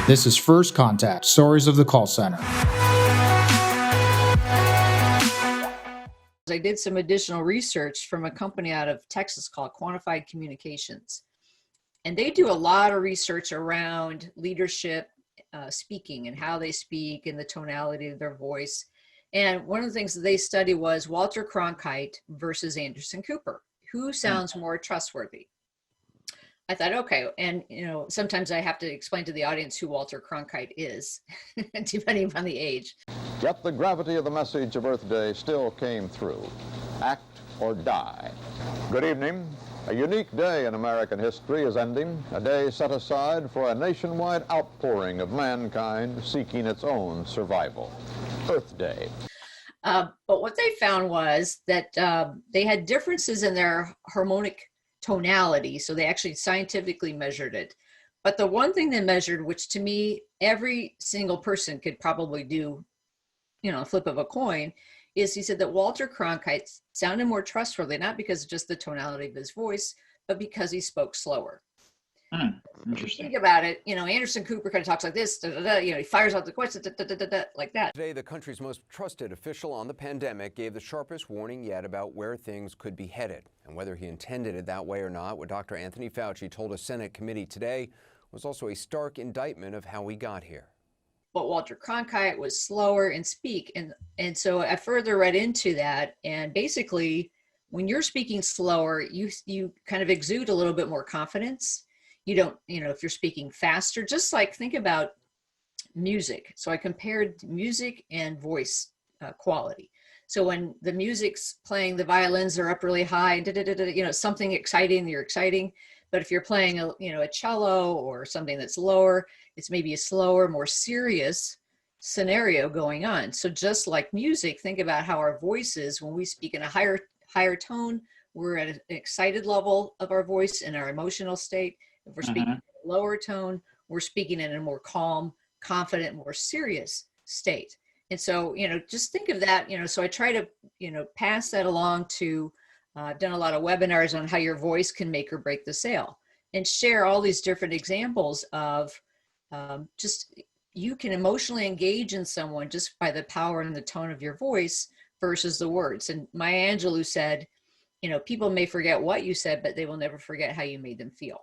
This is First Contact, Stories of the Call Center. I did some additional research from a company out of Texas called Quantified Communications. And they do a lot of research around leadership, speaking and how they speak and the tonality of their voice. And one of the things that they study was Walter Cronkite versus Anderson Cooper. Who sounds more trustworthy? I thought, okay, and sometimes I have to explain to the audience who Walter Cronkite is, depending upon the age. Yet the gravity of the message of Earth Day still came through. Act or die. Good evening. A unique day in American history is ending, a day set aside for a nationwide outpouring of mankind seeking its own survival. Earth Day. But what they found was that they had differences in their harmonic tonality, so they actually scientifically measured it. But the one thing they measured, which to me every single person could probably do, a flip of a coin, is he said that Walter Cronkite sounded more trustworthy, not because of just the tonality of his voice, but because he spoke slower. Interesting. Think about it. Anderson Cooper kind of talks like this, he fires out the question, like that. Today, the country's most trusted official on the pandemic gave the sharpest warning yet about where things could be headed. And whether he intended it that way or not, what Dr. Anthony Fauci told a Senate committee today was also a stark indictment of how we got here. But Walter Cronkite was slower in speak. And so I further read into that. And basically, when you're speaking slower, you kind of exude a little bit more confidence. You don't, if you're speaking faster, just like think about music. So I compared music and voice quality. So when the music's playing, the violins are up really high, something exciting, you're exciting. But if you're playing a cello or something that's lower, it's maybe a slower, more serious scenario going on. So just like music, think about how our voices, when we speak in a higher tone, we're at an excited level of our voice and our emotional state. If we're speaking in a lower tone, we're speaking in a more calm, confident, more serious state. And so, just think of that, so I try to, pass that along to, I've done a lot of webinars on how your voice can make or break the sale and share all these different examples of just you can emotionally engage in someone just by the power and the tone of your voice versus the words. And Maya Angelou said, people may forget what you said, but they will never forget how you made them feel.